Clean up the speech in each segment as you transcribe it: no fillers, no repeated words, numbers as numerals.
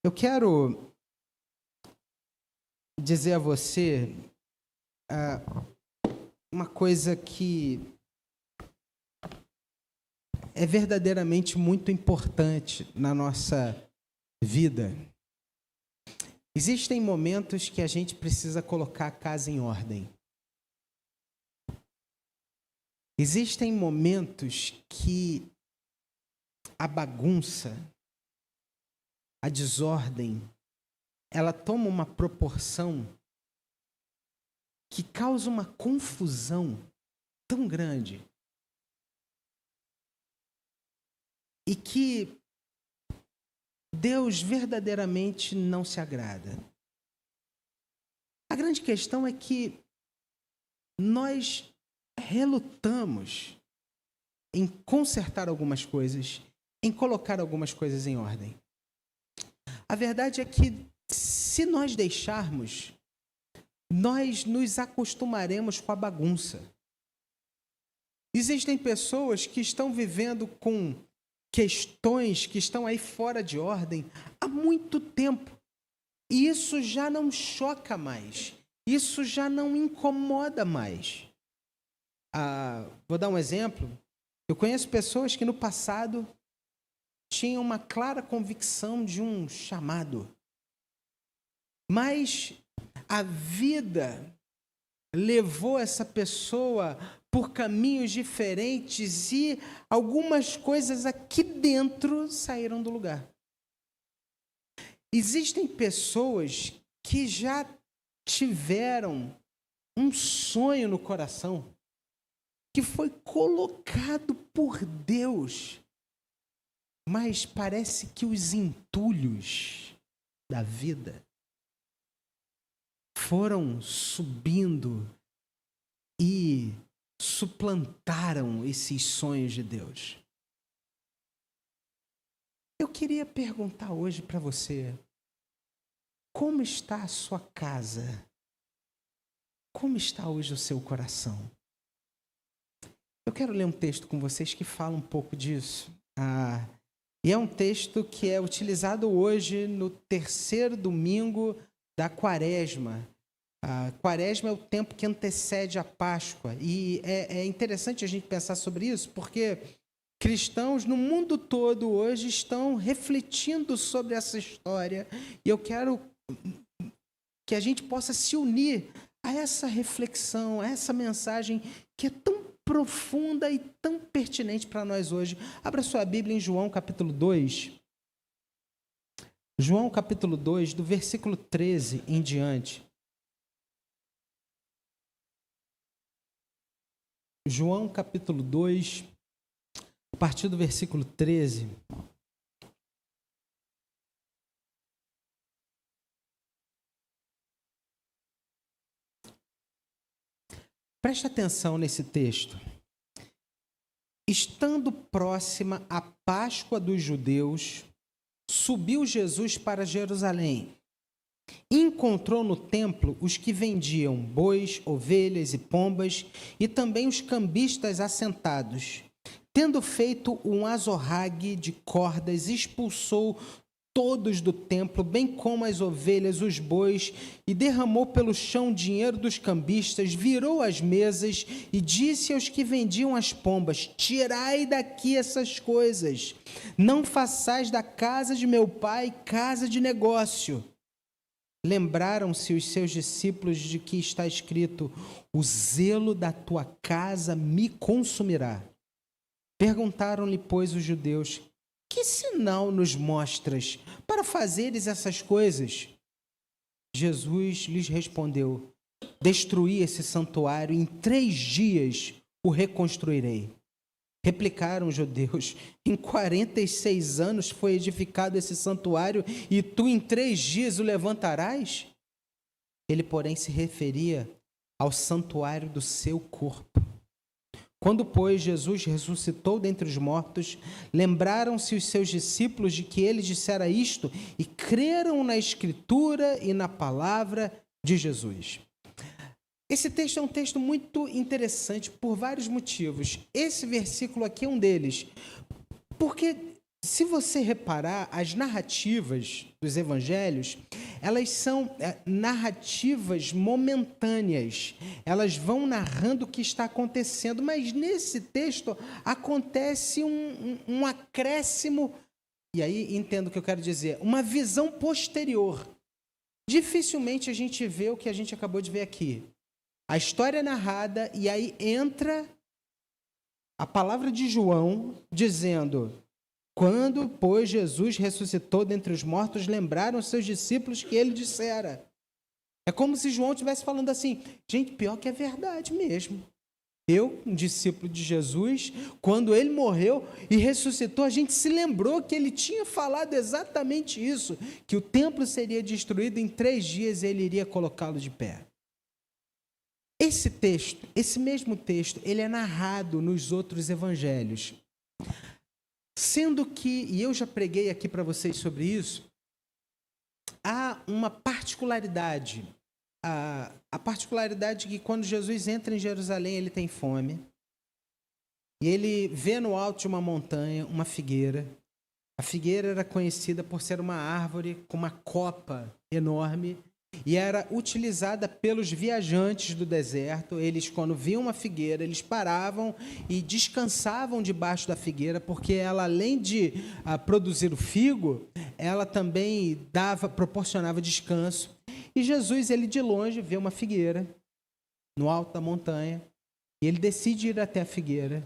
Eu quero dizer a você uma coisa que é verdadeiramente muito importante na nossa vida. Existem momentos que a gente precisa colocar a casa em ordem. Existem momentos que a bagunça, a desordem, ela toma uma proporção que causa uma confusão tão grande e que Deus verdadeiramente não se agrada. A grande questão é que nós relutamos em consertar algumas coisas, em colocar algumas coisas em ordem. A verdade é que, se nós deixarmos, nós nos acostumaremos com a bagunça. Existem pessoas que estão vivendo com questões que estão aí fora de ordem há muito tempo. E isso já não choca mais. Isso já não incomoda mais. Vou dar um exemplo. Eu conheço pessoas que no passado tinham uma clara convicção de um chamado. Mas a vida levou essa pessoa por caminhos diferentes e algumas coisas aqui dentro saíram do lugar. Existem pessoas que já tiveram um sonho no coração que foi colocado por Deus, mas parece que os entulhos da vida foram subindo e suplantaram esses sonhos de Deus. Eu queria perguntar hoje para você, como está a sua casa? Como está hoje o seu coração? Eu quero ler um texto com vocês que fala um pouco disso. E é um texto que é utilizado hoje no terceiro domingo da Quaresma. A Quaresma é o tempo que antecede a Páscoa. E é interessante a gente pensar sobre isso, porque cristãos no mundo todo hoje estão refletindo sobre essa história. E eu quero que a gente possa se unir a essa reflexão, a essa mensagem que é tão profunda e tão pertinente para nós hoje. Abra sua Bíblia em João capítulo 2. João capítulo 2, do versículo 13 em diante. João capítulo 2, a partir do versículo 13. Preste atenção nesse texto. Estando próxima a Páscoa dos judeus, subiu Jesus para Jerusalém. Encontrou no templo os que vendiam bois, ovelhas e pombas, e também os cambistas assentados. Tendo feito um azorrague de cordas, expulsou todos do templo, bem como as ovelhas, os bois, e derramou pelo chão o dinheiro dos cambistas, virou as mesas e disse aos que vendiam as pombas: tirai daqui essas coisas, não façais da casa de meu pai casa de negócio. Lembraram-se os seus discípulos de que está escrito: o zelo da tua casa me consumirá. Perguntaram-lhe, pois, os judeus: que sinal nos mostras para fazeres essas coisas? Jesus lhes respondeu: destruí esse santuário, em 3 dias o reconstruirei. Replicaram os judeus: em 46 anos foi edificado esse santuário e tu em 3 dias o levantarás? Ele, porém, se referia ao santuário do seu corpo. Quando, pois, Jesus ressuscitou dentre os mortos, lembraram-se os seus discípulos de que ele dissera isto e creram na Escritura e na palavra de Jesus. Esse texto é um texto muito interessante por vários motivos. Esse versículo aqui é um deles, porque se você reparar, as narrativas dos evangelhos, elas são narrativas momentâneas. Elas vão narrando o que está acontecendo, mas nesse texto acontece um acréscimo, e aí entendo o que eu quero dizer, uma visão posterior. Dificilmente a gente vê o que a gente acabou de ver aqui. A história é narrada e aí entra a palavra de João dizendo: quando, pois, Jesus ressuscitou dentre os mortos, lembraram seus discípulos que ele dissera. É como se João estivesse falando assim, gente, pior que é verdade mesmo. Eu, um discípulo de Jesus, quando ele morreu e ressuscitou, a gente se lembrou que ele tinha falado exatamente isso, que o templo seria destruído em 3 dias e ele iria colocá-lo de pé. Esse texto, esse mesmo texto, ele é narrado nos outros evangelhos. Sendo que, e eu já preguei aqui para vocês sobre isso, há uma particularidade. A particularidade que quando Jesus entra em Jerusalém, ele tem fome. E ele vê no alto de uma montanha uma figueira. A figueira era conhecida por ser uma árvore com uma copa enorme e era utilizada pelos viajantes do deserto. Eles, quando viam uma figueira, eles paravam e descansavam debaixo da figueira, porque ela, além de produzir o figo, ela também proporcionava descanso. E Jesus, ele de longe, vê uma figueira no alto da montanha e ele decide ir até a figueira.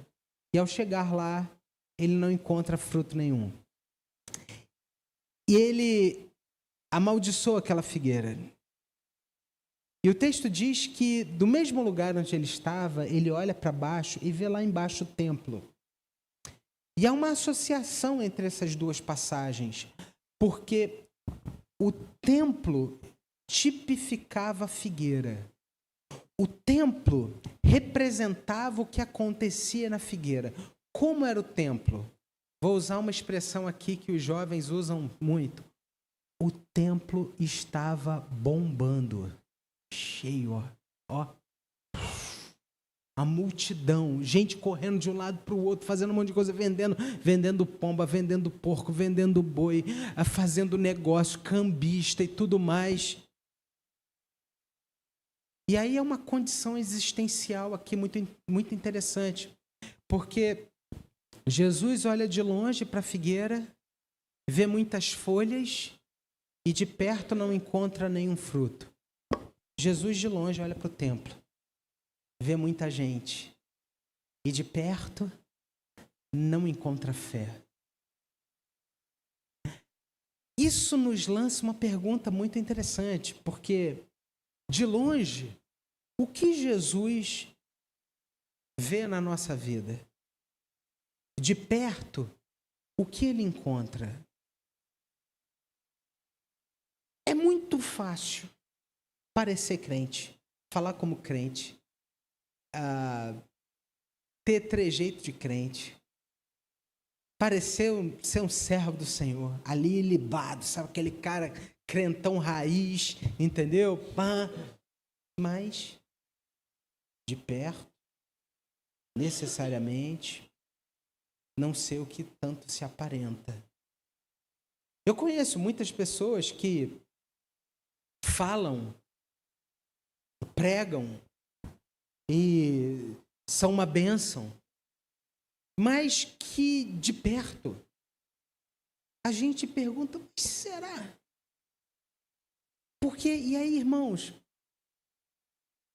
E ao chegar lá, ele não encontra fruto nenhum. E ele amaldiçoa aquela figueira. E o texto diz que, do mesmo lugar onde ele estava, ele olha para baixo e vê lá embaixo o templo. E há uma associação entre essas duas passagens, porque o templo tipificava a figueira. O templo representava o que acontecia na figueira. Como era o templo? Vou usar uma expressão aqui que os jovens usam muito. O templo estava bombando. Cheio, ó. A multidão, gente correndo de um lado para o outro, fazendo um monte de coisa, vendendo pomba, vendendo porco, vendendo boi, fazendo negócio, cambista e tudo mais. E aí é uma condição existencial aqui muito, muito interessante, porque Jesus olha de longe para a figueira, vê muitas folhas e de perto não encontra nenhum fruto. Jesus de longe olha para o templo, vê muita gente e de perto não encontra fé. Isso nos lança uma pergunta muito interessante, porque de longe, o que Jesus vê na nossa vida? De perto, o que ele encontra? É muito fácil parecer crente, falar como crente, ter trejeito de crente, parecer ser um servo do Senhor, ali libado, sabe, aquele cara crentão raiz, entendeu? Mas, de perto, necessariamente, não sei o que tanto se aparenta. Eu conheço muitas pessoas que falam, pregam e são uma bênção, mas que de perto a gente pergunta, mas será? Porque, e aí, irmãos,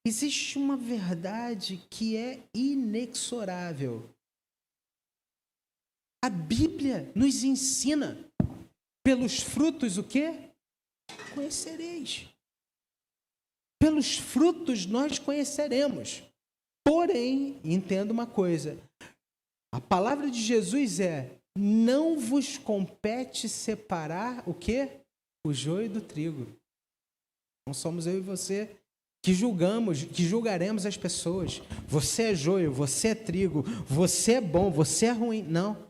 existe uma verdade que é inexorável. A Bíblia nos ensina, pelos frutos o quê? Conhecereis. Pelos frutos nós conheceremos. Porém, entenda uma coisa, a palavra de Jesus é, não vos compete separar o quê? O joio do trigo. Não somos eu e você que julgaremos as pessoas. Você é joio, você é trigo, você é bom, você é ruim. Não.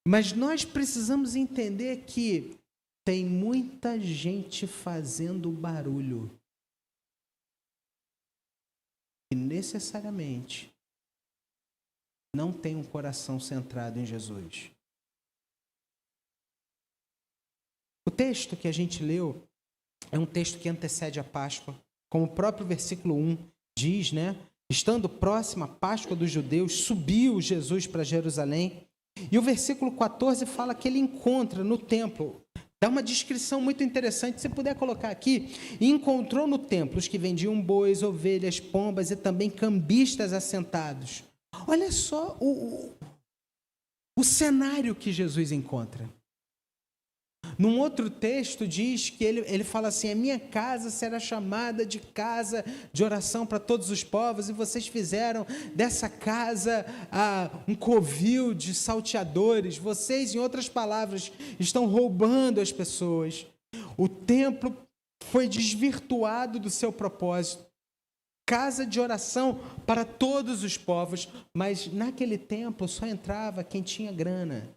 Mas nós precisamos entender que tem muita gente fazendo barulho e necessariamente não tem um coração centrado em Jesus. O texto que a gente leu é um texto que antecede a Páscoa, como o próprio versículo 1 diz, né? Estando próxima a Páscoa dos judeus, subiu Jesus para Jerusalém. E o versículo 14 fala que ele encontra no templo, dá uma descrição muito interessante, se puder colocar aqui, e encontrou no templo os que vendiam bois, ovelhas, pombas e também cambistas assentados. Olha só o cenário que Jesus encontra. Num outro texto diz que ele fala assim, a minha casa será chamada de casa de oração para todos os povos, e vocês fizeram dessa casa um covil de salteadores. Vocês, em outras palavras, estão roubando as pessoas. O templo foi desvirtuado do seu propósito. Casa de oração para todos os povos, mas naquele templo só entrava quem tinha grana.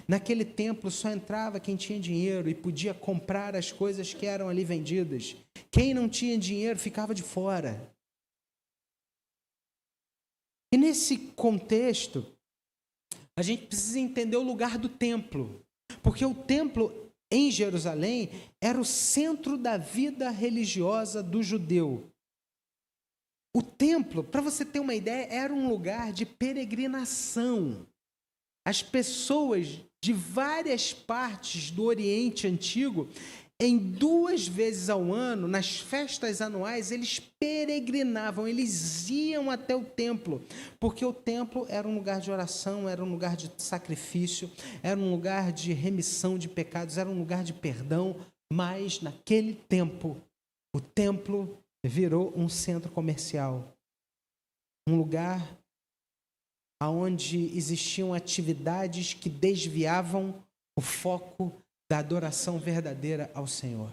Naquele templo só entrava quem tinha dinheiro e podia comprar as coisas que eram ali vendidas. Quem não tinha dinheiro ficava de fora. E nesse contexto, a gente precisa entender o lugar do templo, porque o templo em Jerusalém era o centro da vida religiosa do judeu. O templo, para você ter uma ideia, era um lugar de peregrinação. As pessoas de várias partes do Oriente Antigo, em 2 vezes ao ano, nas festas anuais, eles peregrinavam, eles iam até o templo, porque o templo era um lugar de oração, era um lugar de sacrifício, era um lugar de remissão de pecados, era um lugar de perdão, mas naquele tempo, o templo virou um centro comercial, um lugar onde existiam atividades que desviavam o foco da adoração verdadeira ao Senhor.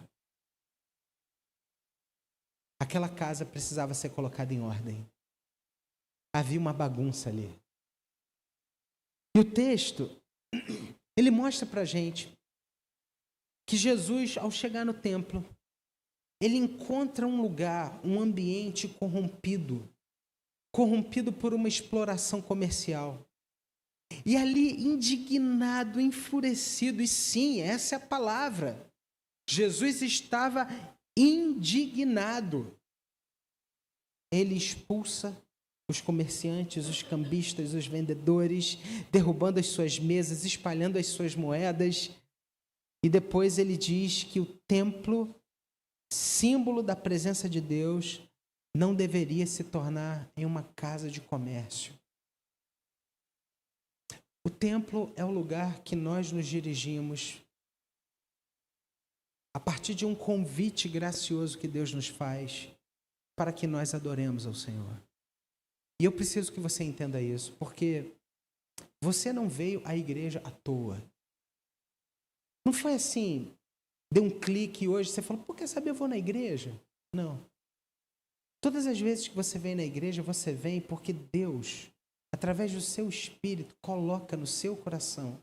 Aquela casa precisava ser colocada em ordem. Havia uma bagunça ali. E o texto, ele mostra para a gente que Jesus, ao chegar no templo, ele encontra um lugar, um ambiente corrompido por uma exploração comercial. E ali, indignado, enfurecido, e sim, essa é a palavra, Jesus estava indignado. Ele expulsa os comerciantes, os cambistas, os vendedores, derrubando as suas mesas, espalhando as suas moedas. E depois ele diz que o templo, símbolo da presença de Deus, não deveria se tornar em uma casa de comércio. O templo é o lugar que nós nos dirigimos a partir de um convite gracioso que Deus nos faz para que nós adoremos ao Senhor. E eu preciso que você entenda isso, porque você não veio à igreja à toa. Não foi assim, deu um clique hoje, você falou, quer saber, eu vou na igreja? Não. Todas as vezes que você vem na igreja, você vem porque Deus, através do seu Espírito, coloca no seu coração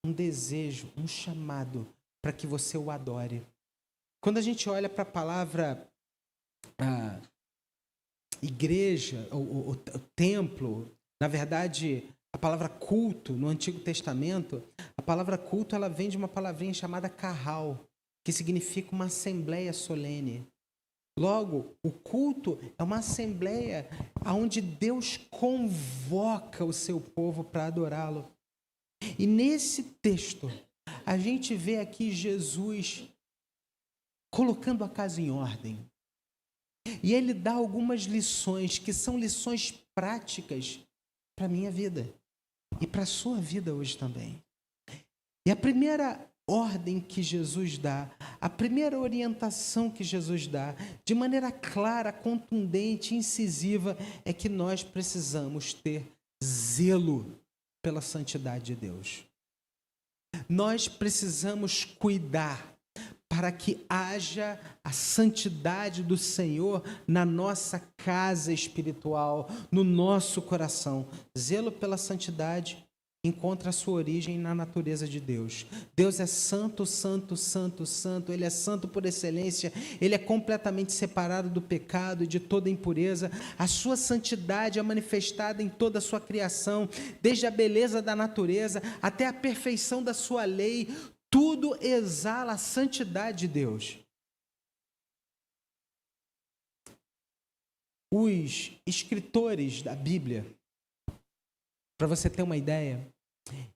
um desejo, um chamado para que você o adore. Quando a gente olha para a palavra igreja, o templo, na verdade, a palavra culto no Antigo Testamento, a palavra culto ela vem de uma palavrinha chamada carral, que significa uma assembleia solene. Logo, o culto é uma assembleia onde Deus convoca o seu povo para adorá-lo. E nesse texto, a gente vê aqui Jesus colocando a casa em ordem. E ele dá algumas lições, que são lições práticas para a minha vida e para a sua vida hoje também. E a primeira ordem que Jesus dá, a primeira orientação que Jesus dá, de maneira clara, contundente, incisiva, é que nós precisamos ter zelo pela santidade de Deus. Nós precisamos cuidar para que haja a santidade do Senhor na nossa casa espiritual, no nosso coração. Zelo pela santidade encontra a sua origem na natureza de Deus. Deus é santo, santo, santo, santo. Ele é santo por excelência. Ele é completamente separado do pecado e de toda impureza. A sua santidade é manifestada em toda a sua criação, desde a beleza da natureza até a perfeição da sua lei. Tudo exala a santidade de Deus. Os escritores da Bíblia, para você ter uma ideia,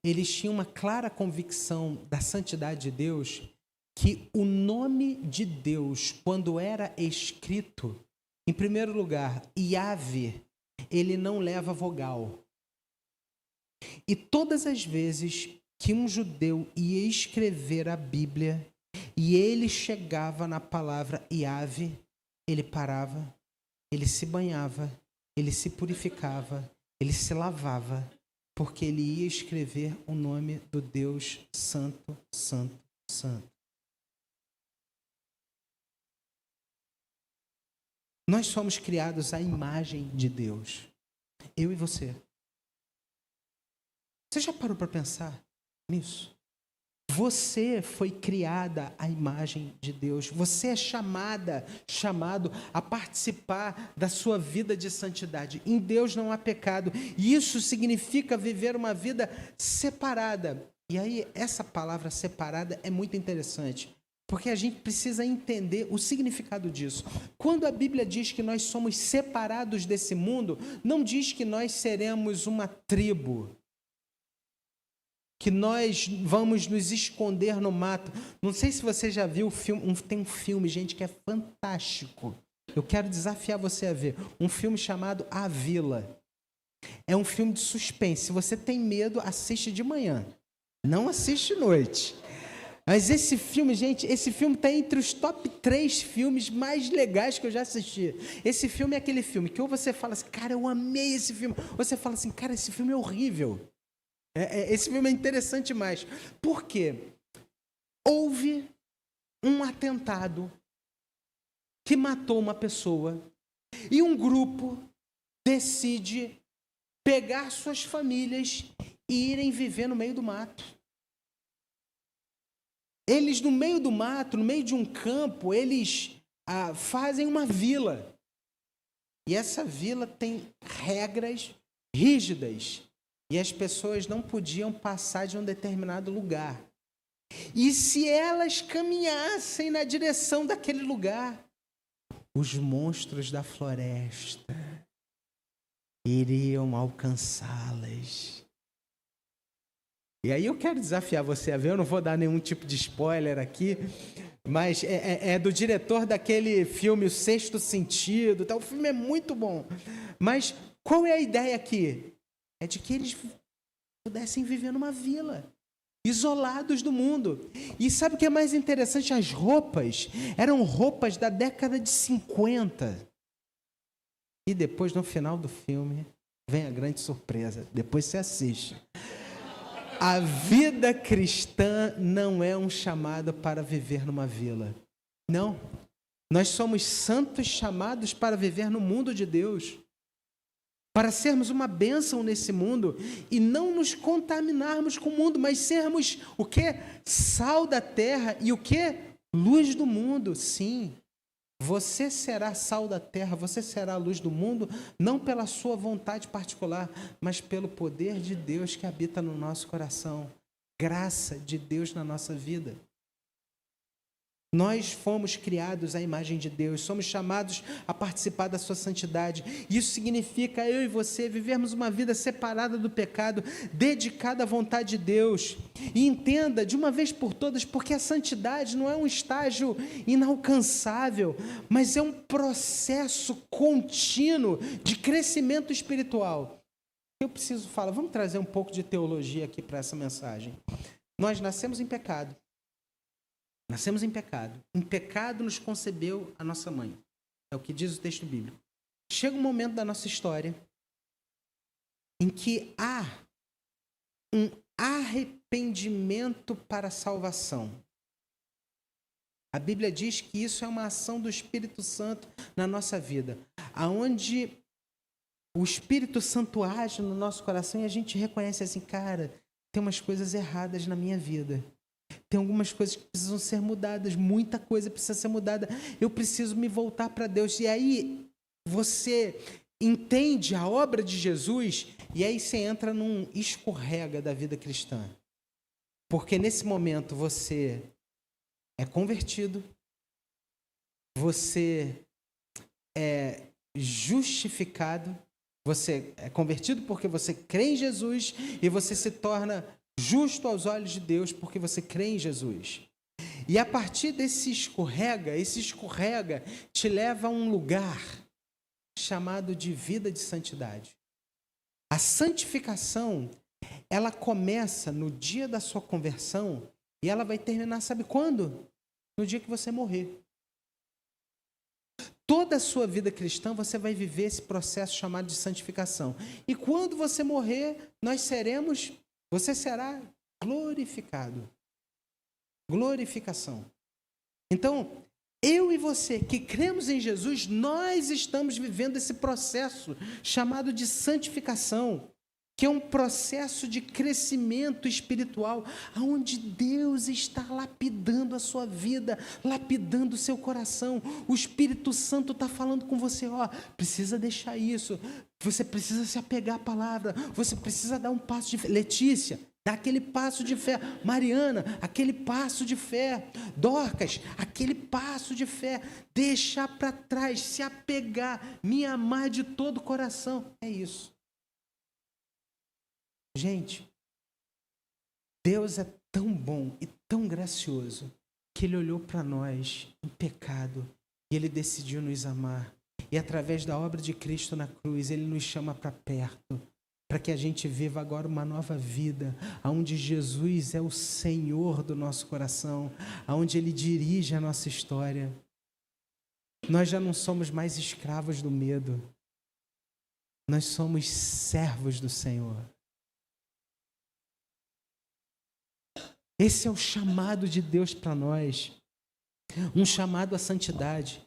eles tinham uma clara convicção da santidade de Deus, que o nome de Deus, quando era escrito, em primeiro lugar, Yahvé, ele não leva vogal. E todas as vezes que um judeu ia escrever a Bíblia e ele chegava na palavra Yahvé, ele parava, ele se banhava, ele se purificava, ele se lavava, porque ele ia escrever o nome do Deus Santo, Santo, Santo. Nós somos criados à imagem de Deus. Eu e você. Você já parou para pensar nisso? Você foi criada à imagem de Deus. Você é chamado a participar da sua vida de santidade. Em Deus não há pecado. E isso significa viver uma vida separada. E aí, essa palavra separada é muito interessante, porque a gente precisa entender o significado disso. Quando a Bíblia diz que nós somos separados desse mundo, não diz que nós seremos uma tribo, que nós vamos nos esconder no mato. Não sei se você já viu o filme, tem um filme, gente, que é fantástico. Eu quero desafiar você a ver. Um filme chamado A Vila. É um filme de suspense. Se você tem medo, assiste de manhã. Não assiste de noite. Mas esse filme, gente, esse filme está entre os top 3 filmes mais legais que eu já assisti. Esse filme é aquele filme que ou você fala assim, cara, eu amei esse filme. Ou você fala assim, cara, esse filme é horrível. Esse filme é interessante demais. Por quê? Houve um atentado que matou uma pessoa e um grupo decide pegar suas famílias e irem viver no meio do mato. Eles, no meio do mato, no meio de um campo, eles fazem uma vila. E essa vila tem regras rígidas. E as pessoas não podiam passar de um determinado lugar. E se elas caminhassem na direção daquele lugar, os monstros da floresta iriam alcançá-las. E aí eu quero desafiar você a ver, eu não vou dar nenhum tipo de spoiler aqui, mas é do diretor daquele filme O Sexto Sentido, tá? O filme é muito bom. Mas qual é a ideia aqui? É de que eles pudessem viver numa vila, isolados do mundo. E sabe o que é mais interessante? As roupas eram roupas da década de 50. E depois, no final do filme, vem a grande surpresa. Depois você assiste. A vida cristã não é um chamado para viver numa vila. Não. Nós somos santos chamados para viver no mundo de Deus. Para sermos uma bênção nesse mundo e não nos contaminarmos com o mundo, mas sermos o quê? Sal da terra e o quê? Luz do mundo, sim. Você será sal da terra, você será a luz do mundo, não pela sua vontade particular, mas pelo poder de Deus que habita no nosso coração. Graça de Deus na nossa vida. Nós fomos criados à imagem de Deus, somos chamados a participar da sua santidade. Isso significa eu e você vivermos uma vida separada do pecado, dedicada à vontade de Deus. E entenda de uma vez por todas, porque a santidade não é um estágio inalcançável, mas é um processo contínuo de crescimento espiritual. Eu preciso falar, vamos trazer um pouco de teologia aqui para essa mensagem. Nós nascemos em pecado. Nascemos em pecado. Em pecado nos concebeu a nossa mãe. É o que diz o texto bíblico. Chega um momento da nossa história em que há um arrependimento para a salvação. A Bíblia diz que isso é uma ação do Espírito Santo na nossa vida, aonde o Espírito Santo age no nosso coração e a gente reconhece assim, cara, tem umas coisas erradas na minha vida. Tem algumas coisas que precisam ser mudadas, muita coisa precisa ser mudada. Eu preciso me voltar para Deus. E aí você entende a obra de Jesus e aí você entra num escorrega da vida cristã. Porque nesse momento você é convertido, você é justificado, você é convertido porque você crê em Jesus e você se torna justo aos olhos de Deus porque você crê em Jesus. E a partir esse escorrega te leva a um lugar chamado de vida de santidade. A santificação, ela começa no dia da sua conversão e ela vai terminar, sabe quando? No dia que você morrer. Toda a sua vida cristã, você vai viver esse processo chamado de santificação. E quando você morrer, você será glorificado. Glorificação. Então, eu e você que cremos em Jesus, nós estamos vivendo esse processo chamado de santificação, que é um processo de crescimento espiritual, onde Deus está lapidando a sua vida, lapidando o seu coração. O Espírito Santo está falando com você, precisa deixar isso, você precisa se apegar à palavra, você precisa dar um passo de fé. Letícia, dá aquele passo de fé. Mariana, aquele passo de fé. Dorcas, aquele passo de fé. Deixar para trás, se apegar, me amar de todo o coração. É isso. Gente, Deus é tão bom e tão gracioso que Ele olhou para nós em pecado e Ele decidiu nos amar. E através da obra de Cristo na cruz, Ele nos chama para perto, para que a gente viva agora uma nova vida, onde Jesus é o Senhor do nosso coração, onde Ele dirige a nossa história. Nós já não somos mais escravos do medo, nós somos servos do Senhor. Esse é o chamado de Deus para nós, um chamado à santidade.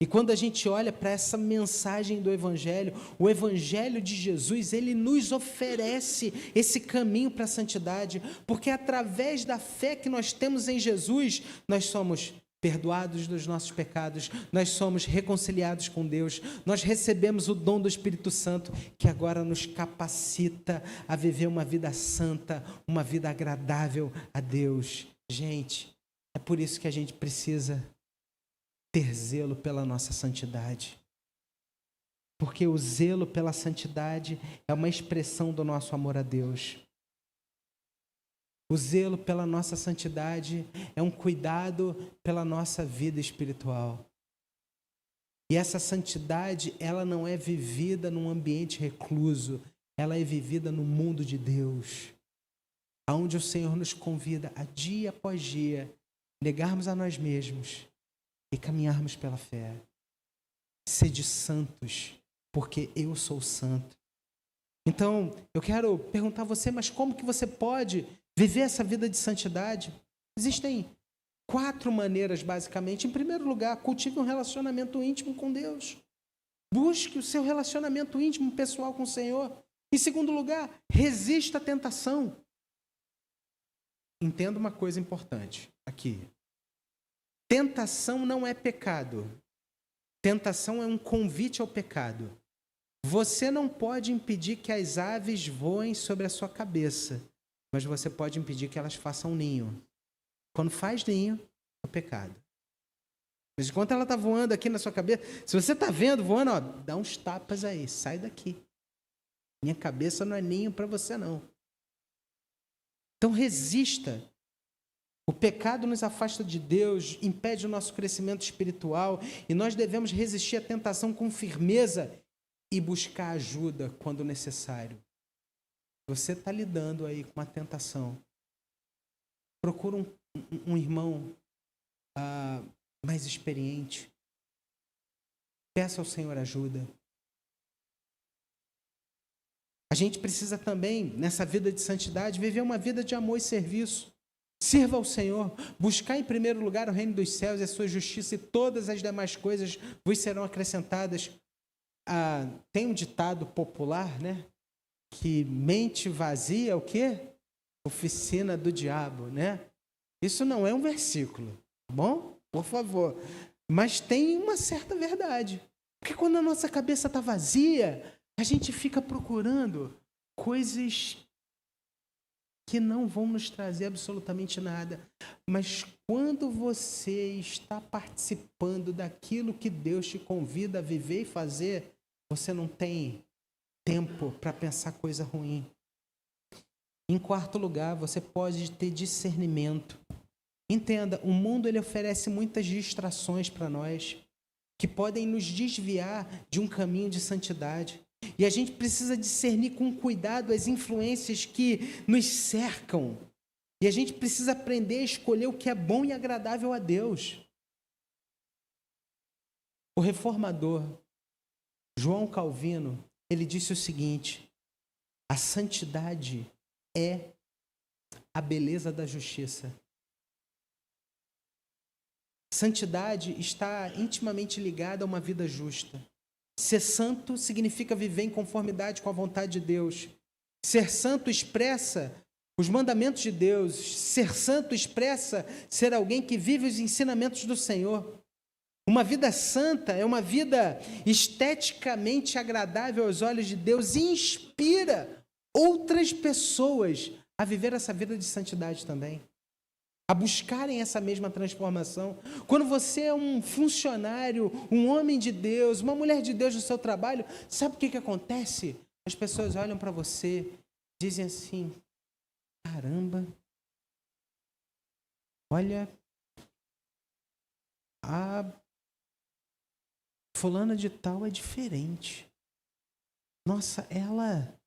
E quando a gente olha para essa mensagem do Evangelho, o Evangelho de Jesus, ele nos oferece esse caminho para a santidade, porque através da fé que nós temos em Jesus, nós somos perdoados dos nossos pecados, nós somos reconciliados com Deus, nós recebemos o dom do Espírito Santo, que agora nos capacita a viver uma vida santa, uma vida agradável a Deus. Gente, é por isso que a gente precisa ter zelo pela nossa santidade. Porque o zelo pela santidade é uma expressão do nosso amor a Deus. O zelo pela nossa santidade é um cuidado pela nossa vida espiritual. E essa santidade, ela não é vivida num ambiente recluso, ela é vivida no mundo de Deus, aonde o Senhor nos convida a dia após dia negarmos a nós mesmos e caminharmos pela fé. Sede santos, porque eu sou santo. Então, eu quero perguntar a você, mas como que você pode viver essa vida de santidade? Existem 4 maneiras, basicamente. Em primeiro lugar, cultive um relacionamento íntimo com Deus. Busque o seu relacionamento íntimo, pessoal com o Senhor. Em segundo lugar, resista à tentação. Entenda uma coisa importante aqui. Tentação não é pecado. Tentação é um convite ao pecado. Você não pode impedir que as aves voem sobre a sua cabeça, mas você pode impedir que elas façam ninho. Quando faz ninho, é pecado. Mas enquanto ela está voando aqui na sua cabeça, se você está vendo voando, dá uns tapas aí, sai daqui. Minha cabeça não é ninho para você, não. Então resista. O pecado nos afasta de Deus, impede o nosso crescimento espiritual e nós devemos resistir à tentação com firmeza e buscar ajuda quando necessário. Você está lidando aí com uma tentação. Procura um irmão mais experiente. Peça ao Senhor ajuda. A gente precisa também, nessa vida de santidade, viver uma vida de amor e serviço. Sirva ao Senhor, buscar em primeiro lugar o reino dos céus e a sua justiça, e todas as demais coisas vos serão acrescentadas. Tem um ditado popular, né? Que mente vazia é o quê? Oficina do diabo, né? Isso não é um versículo, tá bom? Por favor. Mas tem uma certa verdade. Porque quando a nossa cabeça está vazia, a gente fica procurando coisas que não vão nos trazer absolutamente nada. Mas quando você está participando daquilo que Deus te convida a viver e fazer, você não tem tempo para pensar coisa ruim. Em quarto lugar, você pode ter discernimento. Entenda, o mundo ele oferece muitas distrações para nós, que podem nos desviar de um caminho de santidade. E a gente precisa discernir com cuidado as influências que nos cercam. E a gente precisa aprender a escolher o que é bom e agradável a Deus. O reformador João Calvino, ele disse o seguinte: a santidade é a beleza da justiça. Santidade está intimamente ligada a uma vida justa. Ser santo significa viver em conformidade com a vontade de Deus. Ser santo expressa os mandamentos de Deus. Ser santo expressa ser alguém que vive os ensinamentos do Senhor. Uma vida santa é uma vida esteticamente agradável aos olhos de Deus e inspira outras pessoas a viver essa vida de santidade também, a buscarem essa mesma transformação. Quando você é um funcionário, um homem de Deus, uma mulher de Deus no seu trabalho, sabe o que acontece? As pessoas olham para você, dizem assim: caramba, olha, a fulana de tal é diferente. Nossa, ela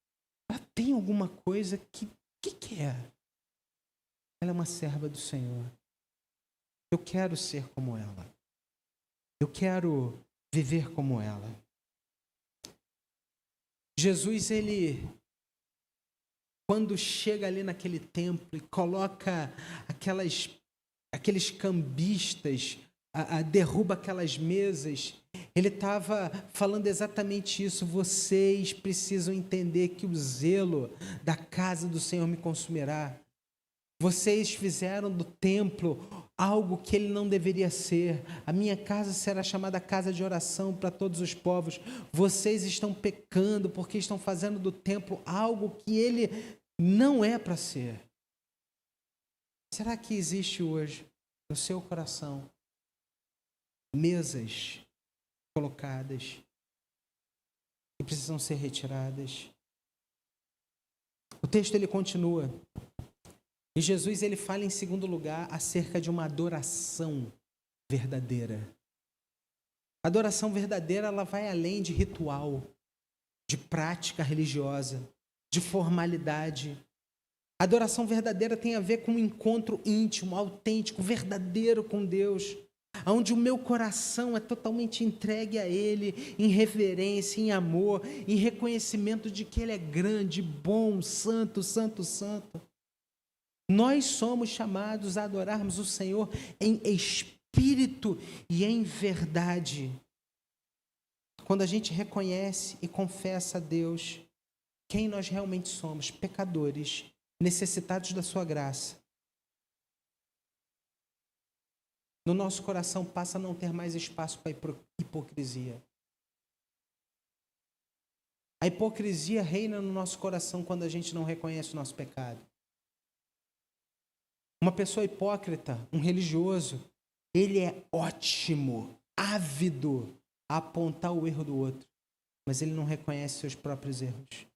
tem alguma coisa que é? Ela é uma serva do Senhor. Eu quero ser como ela. Eu quero viver como ela. Jesus, ele, quando chega ali naquele templo e coloca aqueles cambistas, derruba aquelas mesas, ele estava falando exatamente isso. Vocês precisam entender que o zelo da casa do Senhor me consumirá. Vocês fizeram do templo algo que ele não deveria ser. A minha casa será chamada casa de oração para todos os povos. Vocês estão pecando porque estão fazendo do templo algo que ele não é para ser. Será que existe hoje no seu coração mesas colocadas que precisam ser retiradas? O texto ele continua. E Jesus ele fala em segundo lugar acerca de uma adoração verdadeira. A adoração verdadeira ela vai além de ritual, de prática religiosa, de formalidade. A adoração verdadeira tem a ver com um encontro íntimo, autêntico, verdadeiro com Deus, onde o meu coração é totalmente entregue a Ele, em reverência, em amor, em reconhecimento de que Ele é grande, bom, santo, santo, santo. Nós somos chamados a adorarmos o Senhor em espírito e em verdade. Quando a gente reconhece e confessa a Deus quem nós realmente somos, pecadores, necessitados da sua graça, no nosso coração passa a não ter mais espaço para hipocrisia. A hipocrisia reina no nosso coração quando a gente não reconhece o nosso pecado. Uma pessoa hipócrita, um religioso, ele é ótimo, ávido a apontar o erro do outro, mas ele não reconhece seus próprios erros.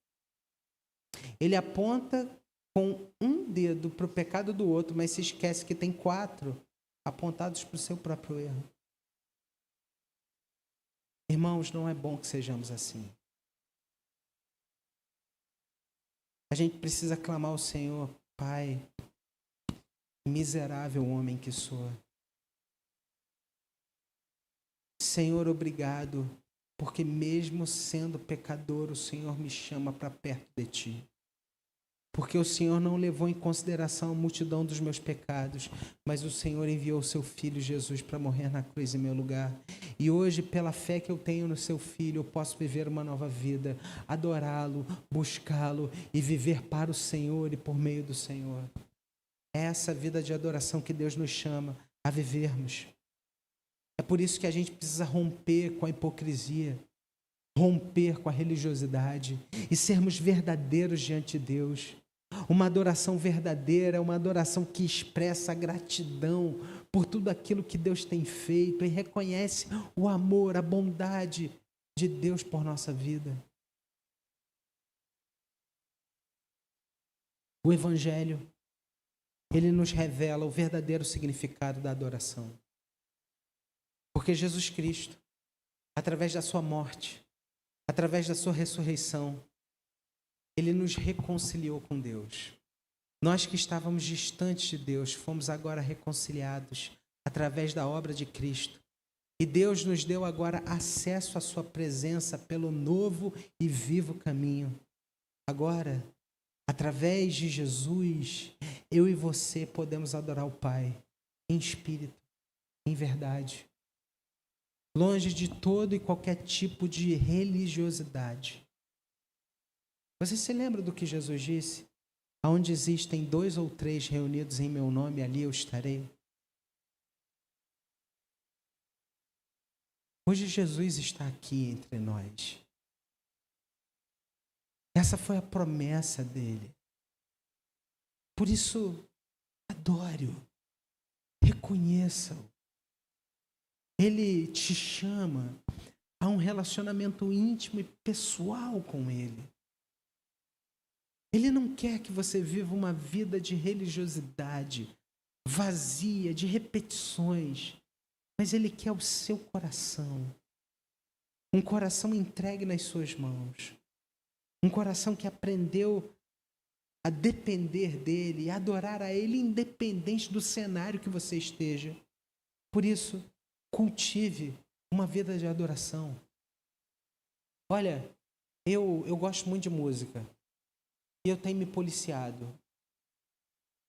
Ele aponta com um dedo para o pecado do outro, mas se esquece que tem 4 apontados para o seu próprio erro. Irmãos, não é bom que sejamos assim. A gente precisa clamar ao Senhor: Pai, miserável homem que sou. Senhor, obrigado, porque mesmo sendo pecador, o Senhor me chama para perto de Ti. Porque o Senhor não levou em consideração a multidão dos meus pecados, mas o Senhor enviou o Seu Filho Jesus para morrer na cruz em meu lugar. E hoje, pela fé que eu tenho no Seu Filho, eu posso viver uma nova vida, adorá-lo, buscá-lo e viver para o Senhor e por meio do Senhor. É essa vida de adoração que Deus nos chama a vivermos. É por isso que a gente precisa romper com a hipocrisia, romper com a religiosidade e sermos verdadeiros diante de Deus. uma adoração verdadeira, uma adoração que expressa a gratidão por tudo aquilo que Deus tem feito e reconhece o amor, a bondade de Deus por nossa vida. O Evangelho, ele nos revela o verdadeiro significado da adoração. Porque Jesus Cristo, através da sua morte, através da sua ressurreição, ele nos reconciliou com Deus. Nós que estávamos distantes de Deus, fomos agora reconciliados através da obra de Cristo. E Deus nos deu agora acesso à sua presença pelo novo e vivo caminho. Agora, através de Jesus, eu e você podemos adorar o Pai em espírito, em verdade, longe de todo e qualquer tipo de religiosidade. Você se lembra do que Jesus disse? Aonde existem 2 ou 3 reunidos em meu nome, ali eu estarei. Hoje Jesus está aqui entre nós. Essa foi a promessa dele. Por isso, adore-o, reconheça-o. Ele te chama a um relacionamento íntimo e pessoal com ele. Ele não quer que você viva uma vida de religiosidade, vazia, de repetições, mas ele quer o seu coração. Um coração entregue nas suas mãos. Um coração que aprendeu a depender dele e adorar a ele independente do cenário que você esteja. Por isso, cultive uma vida de adoração. Olha, eu gosto muito de música e eu tenho me policiado.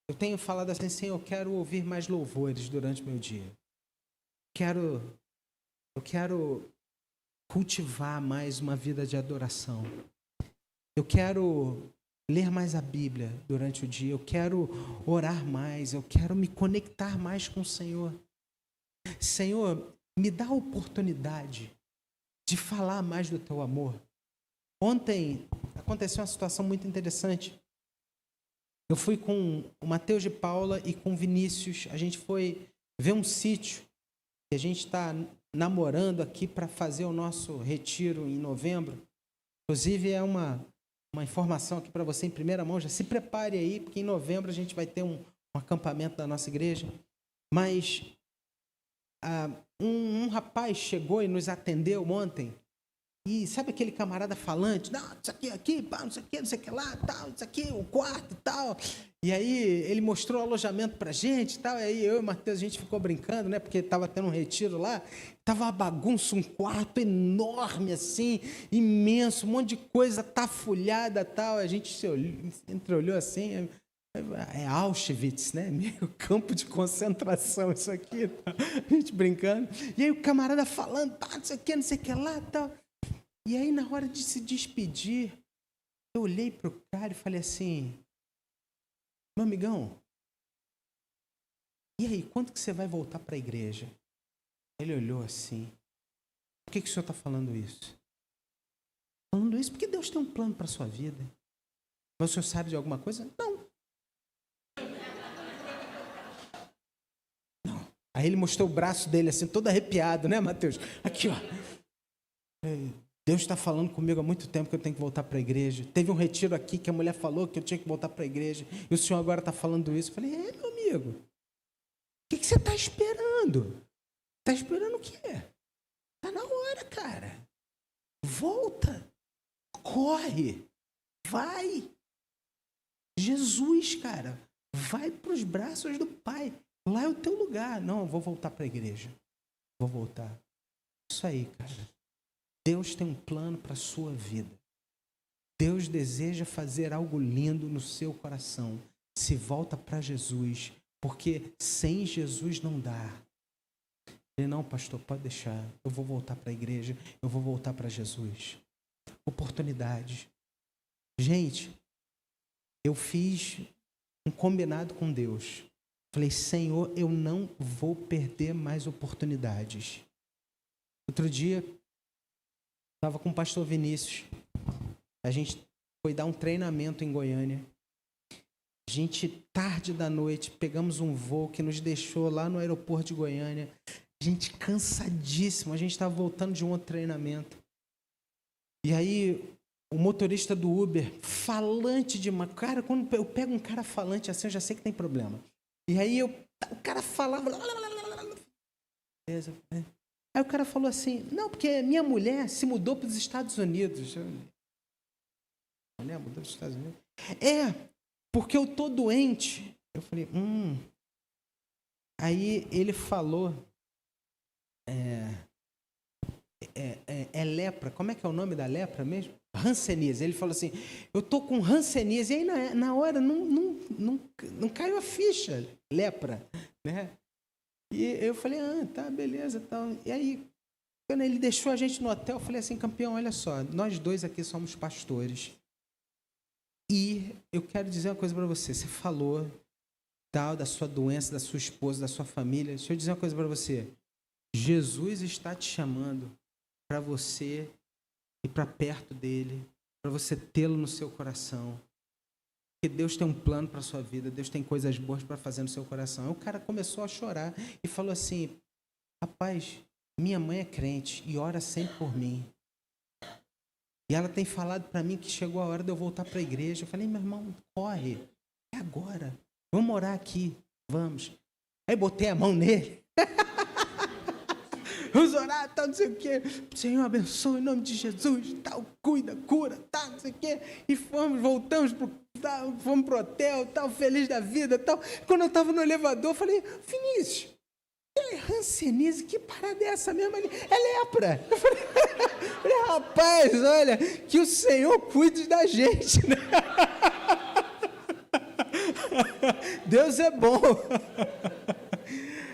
Eu tenho falado assim, Senhor, eu quero ouvir mais louvores durante o meu dia. Eu quero cultivar mais uma vida de adoração. Eu quero ler mais a Bíblia durante o dia. Eu quero orar mais. Eu quero me conectar mais com o Senhor. Senhor, me dá a oportunidade de falar mais do teu amor. Ontem aconteceu uma situação muito interessante. Eu fui com o Mateus de Paula e com o Vinícius. A gente foi ver um sítio que a gente está namorando aqui para fazer o nosso retiro em novembro. Inclusive é uma informação aqui para você em primeira mão. Já se prepare aí, porque em novembro a gente vai ter um acampamento da nossa igreja. Mas um rapaz chegou e nos atendeu ontem. E sabe aquele camarada falante? Não, isso aqui, pá, não sei o que lá, tal, isso aqui, o quarto e tal. E aí ele mostrou o alojamento pra gente e tal. E aí eu e o Mateus, a gente ficou brincando, né? Porque estava tendo um retiro lá. Tava uma bagunça, um quarto enorme assim, imenso, um monte de coisa tafulhada e tal. A gente se entreolhou assim. É Auschwitz, né? Meio campo de concentração isso aqui. Tá? A gente brincando. E aí o camarada falando, tá, não sei o que lá e tal. E aí, na hora de se despedir, eu olhei para o cara e falei assim, meu amigão, e aí, quando que você vai voltar para a igreja? Ele olhou assim, por que o senhor está falando isso? Falando isso porque Deus tem um plano para a sua vida. Mas o senhor sabe de alguma coisa? Não. Não. Aí ele mostrou o braço dele assim, todo arrepiado, né, Mateus? Aqui, ó. Deus está falando comigo há muito tempo que eu tenho que voltar para a igreja. Teve um retiro aqui que a mulher falou que eu tinha que voltar para a igreja. E o senhor agora está falando isso. Eu falei, meu amigo, o que você está esperando? Está esperando o quê? Está na hora, cara. Volta. Corre. Vai. Jesus, cara. Vai para os braços do Pai. Lá é o teu lugar. Não, eu vou voltar para a igreja. Vou voltar. Isso aí, cara. Deus tem um plano para a sua vida. Deus deseja fazer algo lindo no seu coração. Se volta para Jesus, porque sem Jesus não dá. Ele, não, pastor, pode deixar. Eu vou voltar para a igreja, eu vou voltar para Jesus. Oportunidade. Gente, eu fiz um combinado com Deus. Falei, Senhor, eu não vou perder mais oportunidades. Outro dia, estava com o pastor Vinícius. A gente foi dar um treinamento em Goiânia. A gente, tarde da noite, pegamos um voo que nos deixou lá no aeroporto de Goiânia. A gente cansadíssimo, a gente estava voltando de um outro treinamento. E aí, o motorista do Uber, falante demais. Cara, quando eu pego um cara falante assim, eu já sei que tem problema. E aí, o cara falava... Aí o cara falou assim, não, porque minha mulher se mudou para os Estados Unidos. Mulher mudou para os Estados Unidos? Porque eu tô doente. Eu falei, Aí ele falou, lepra, como é que é o nome da lepra mesmo? Hanseníase. Ele falou assim, eu tô com hanseníase. E aí na hora não caiu a ficha, lepra, né? E eu falei, tá, beleza, tal. E aí, quando ele deixou a gente no hotel, eu falei assim, campeão, olha só, nós dois aqui somos pastores. E eu quero dizer uma coisa para você. Você falou tal da sua doença, da sua esposa, da sua família. Deixa eu dizer uma coisa para você. Jesus está te chamando para você ir para perto dele, para você tê-lo no seu coração. Porque Deus tem um plano para a sua vida, Deus tem coisas boas para fazer no seu coração. Aí o cara começou a chorar e falou assim, rapaz, minha mãe é crente e ora sempre por mim. E ela tem falado para mim que chegou a hora de eu voltar para a igreja. Eu falei, meu irmão, corre, é agora. Vamos orar aqui, vamos. Aí botei a mão nele. Vamos orar, tal, não sei o quê. Senhor, abençoe em nome de Jesus, tal, cuida, cura, tal, não sei o quê. E voltamos fomos pro hotel, tal, feliz da vida, tal. Quando eu estava no elevador, eu falei, Vinícius, é hanseníase, que parada é essa mesmo ali? É lepra. Eu falei, rapaz, olha, que o Senhor cuide da gente, né? Deus é bom.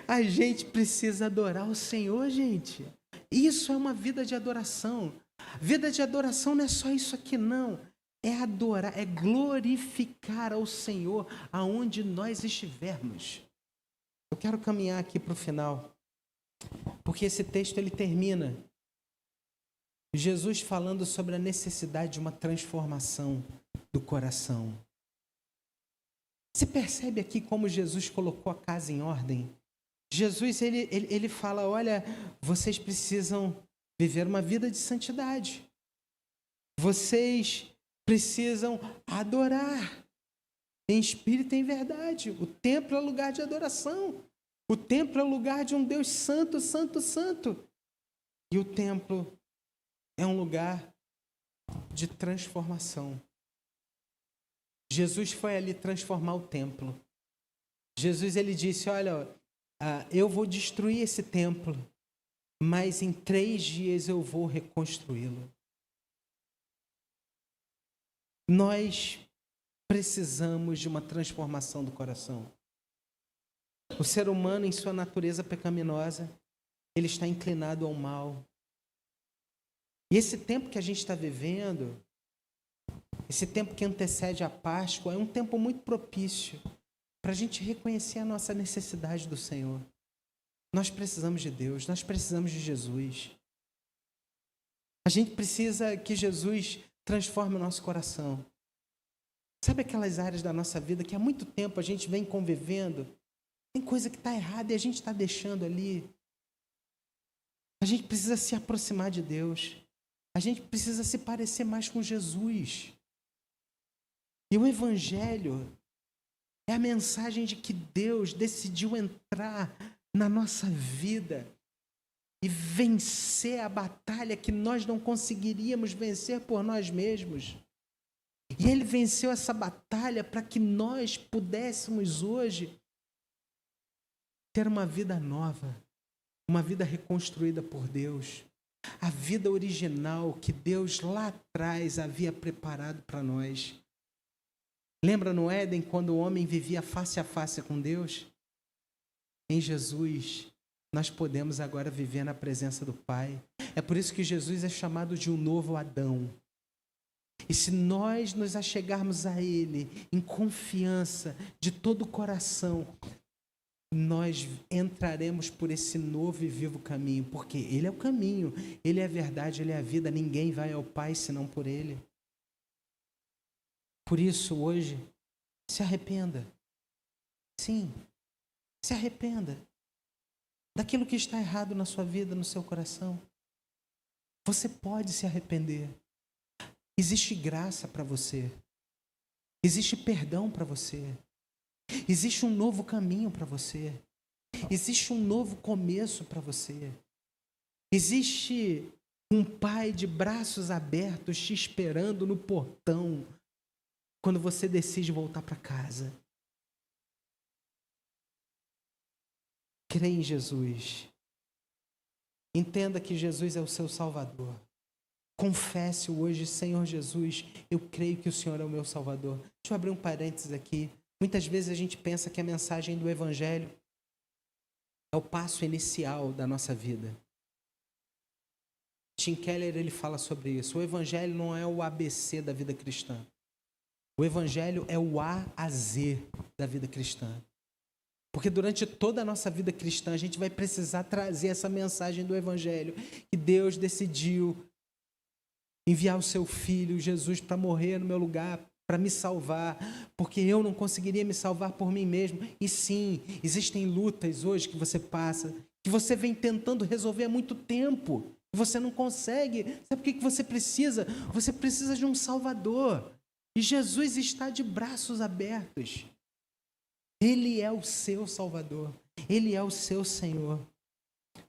A gente precisa adorar o Senhor, gente. Isso é uma vida de adoração. Vida de adoração não é só isso aqui, não. É adorar, é glorificar ao Senhor aonde nós estivermos. Eu quero caminhar aqui para o final, porque esse texto ele termina Jesus falando sobre a necessidade de uma transformação do coração. Você percebe aqui como Jesus colocou a casa em ordem? Jesus, ele fala, olha, vocês precisam viver uma vida de santidade. Vocês precisam adorar em espírito e em verdade. O templo é lugar de adoração. O templo é lugar de um Deus santo, santo, santo. E o templo é um lugar de transformação. Jesus foi ali transformar o templo. Jesus, ele disse, olha, eu vou destruir esse templo, mas em 3 dias eu vou reconstruí-lo. Nós precisamos de uma transformação do coração. O ser humano, em sua natureza pecaminosa, ele está inclinado ao mal. E esse tempo que a gente está vivendo, esse tempo que antecede a Páscoa, é um tempo muito propício para a gente reconhecer a nossa necessidade do Senhor. Nós precisamos de Deus, nós precisamos de Jesus. A gente precisa que Jesus transforme o nosso coração. Sabe aquelas áreas da nossa vida que há muito tempo a gente vem convivendo? Tem coisa que está errada e a gente está deixando ali. A gente precisa se aproximar de Deus. A gente precisa se parecer mais com Jesus. E o Evangelho é a mensagem de que Deus decidiu entrar na nossa vida e vencer a batalha que nós não conseguiríamos vencer por nós mesmos. E Ele venceu essa batalha para que nós pudéssemos hoje ter uma vida nova, uma vida reconstruída por Deus. A vida original que Deus lá atrás havia preparado para nós. Lembra no Éden, quando o homem vivia face a face com Deus? Em Jesus, nós podemos agora viver na presença do Pai. É por isso que Jesus é chamado de um novo Adão. E se nós nos achegarmos a Ele em confiança de todo o coração, nós entraremos por esse novo e vivo caminho, porque Ele é o caminho, Ele é a verdade, Ele é a vida, ninguém vai ao Pai senão por Ele. Por isso, hoje, Se arrependa. Sim, se arrependa daquilo que está errado na sua vida, no seu coração. Você pode se arrepender. Existe graça para você. Existe perdão para você. Existe um novo caminho para você. Existe um novo começo para você. Existe um pai de braços abertos te esperando no portão quando você decide voltar para casa. Crê em Jesus. Entenda que Jesus é o seu Salvador. Confesse hoje, Senhor Jesus, eu creio que o Senhor é o meu Salvador. Deixa eu abrir um parênteses aqui. Muitas vezes a gente pensa que a mensagem do Evangelho é o passo inicial da nossa vida. Tim Keller, ele fala sobre isso. O Evangelho não é o ABC da vida cristã. O Evangelho é o A a Z da vida cristã. Porque durante toda a nossa vida cristã, a gente vai precisar trazer essa mensagem do Evangelho, que Deus decidiu enviar o seu Filho, Jesus, para morrer no meu lugar, para me salvar, porque eu não conseguiria me salvar por mim mesmo. E sim, existem lutas hoje que você passa, que você vem tentando resolver há muito tempo, e você não consegue. Sabe o que você precisa? Você precisa de um Salvador. E Jesus está de braços abertos. Ele é o seu Salvador. Ele é o seu Senhor.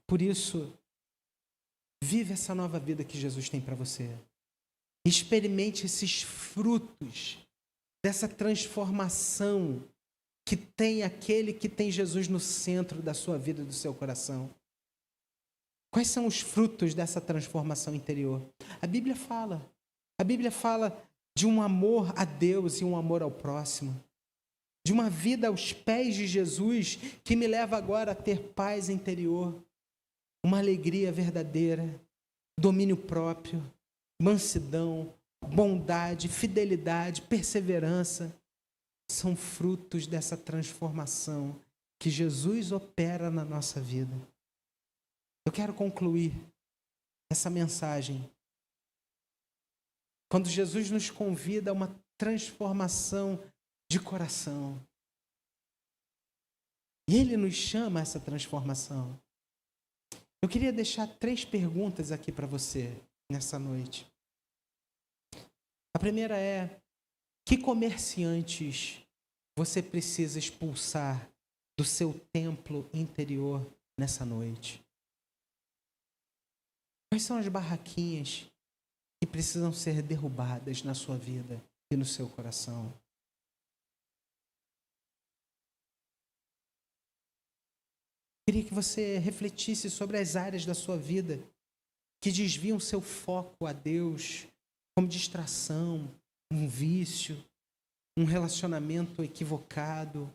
Por isso, vive essa nova vida que Jesus tem para você. Experimente esses frutos dessa transformação que tem aquele que tem Jesus no centro da sua vida e do seu coração. Quais são os frutos dessa transformação interior? A Bíblia fala de um amor a Deus e um amor ao próximo. De uma vida aos pés de Jesus que me leva agora a ter paz interior, uma alegria verdadeira, domínio próprio, mansidão, bondade, fidelidade, perseverança. São frutos dessa transformação que Jesus opera na nossa vida. Eu quero concluir essa mensagem quando Jesus nos convida a uma transformação de coração. E Ele nos chama a essa transformação. Eu queria deixar 3 perguntas aqui para você nessa noite. A primeira é: que comerciantes você precisa expulsar do seu templo interior nessa noite? Quais são as barraquinhas que precisam ser derrubadas na sua vida e no seu coração? Queria que você refletisse sobre as áreas da sua vida que desviam seu foco a Deus, como distração, um vício, um relacionamento equivocado,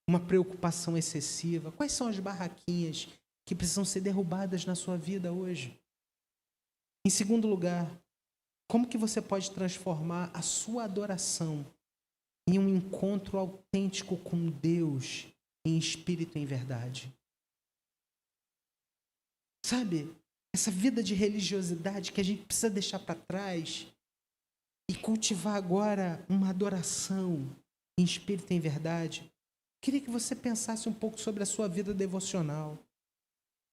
uma preocupação excessiva. Quais são as barraquinhas que precisam ser derrubadas na sua vida hoje? Em segundo lugar, como que você pode transformar a sua adoração em um encontro autêntico com Deus, em espírito e em verdade? Sabe, essa vida de religiosidade que a gente precisa deixar para trás e cultivar agora uma adoração em espírito e em verdade. Queria que você pensasse um pouco sobre a sua vida devocional.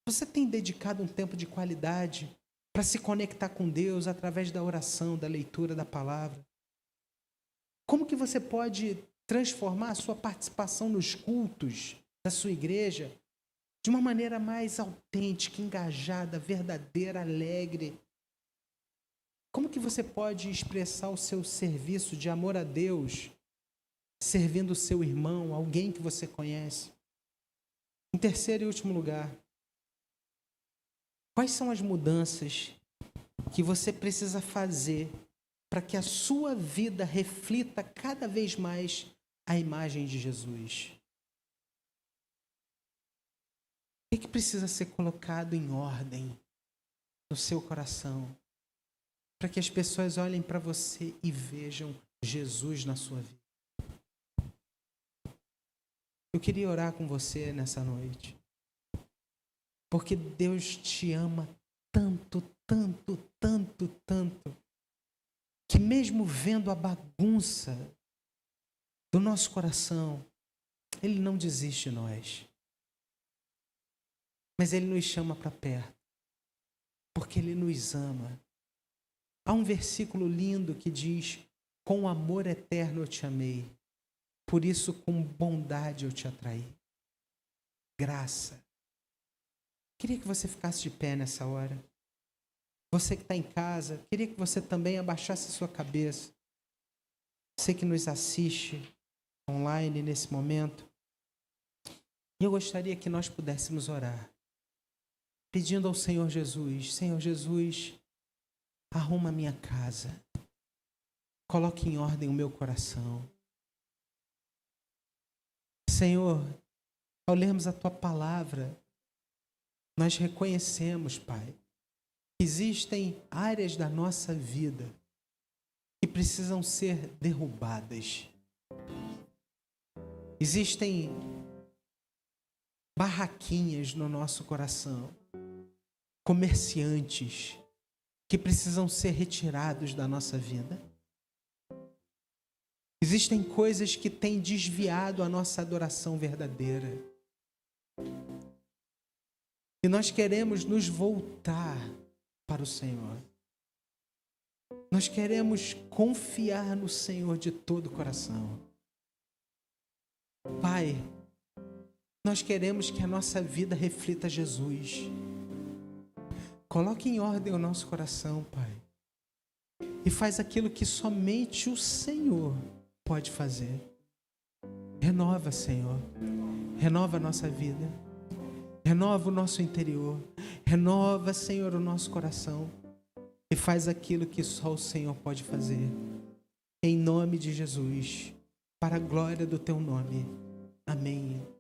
Você tem dedicado um tempo de qualidade para se conectar com Deus através da oração, da leitura da palavra? Como que você pode transformar a sua participação nos cultos da sua igreja de uma maneira mais autêntica, engajada, verdadeira, alegre? Como que você pode expressar o seu serviço de amor a Deus, servindo o seu irmão, alguém que você conhece? Em terceiro e último lugar, quais são as mudanças que você precisa fazer para que a sua vida reflita cada vez mais a imagem de Jesus? O que precisa ser colocado em ordem no seu coração para que as pessoas olhem para você e vejam Jesus na sua vida? Eu queria orar com você nessa noite, porque Deus te ama tanto, tanto, tanto, tanto, que mesmo vendo a bagunça do nosso coração, Ele não desiste de nós. Mas Ele nos chama para perto, porque Ele nos ama. Há um versículo lindo que diz: com amor eterno eu te amei, por isso com bondade eu te atraí. Graça. Queria que você ficasse de pé nessa hora. Você que está em casa, queria que você também abaixasse a sua cabeça. Você que nos assiste online nesse momento. E eu gostaria que nós pudéssemos orar, pedindo ao Senhor Jesus: Senhor Jesus, arruma a minha casa. Coloque em ordem o meu coração. Senhor, ao lermos a Tua palavra, nós reconhecemos, Pai, que existem áreas da nossa vida que precisam ser derrubadas. Existem barraquinhas no nosso coração, comerciantes que precisam ser retirados da nossa vida. Existem coisas que têm desviado a nossa adoração verdadeira. E nós queremos nos voltar para o Senhor. Nós queremos confiar no Senhor de todo o coração. Pai, nós queremos que a nossa vida reflita Jesus. Coloque em ordem o nosso coração, Pai. E faz aquilo que somente o Senhor pode fazer. Renova, Senhor. Renova a nossa vida. Renova o nosso interior. Renova, Senhor, o nosso coração. E faz aquilo que só o Senhor pode fazer. Em nome de Jesus. Para a glória do Teu nome. Amém.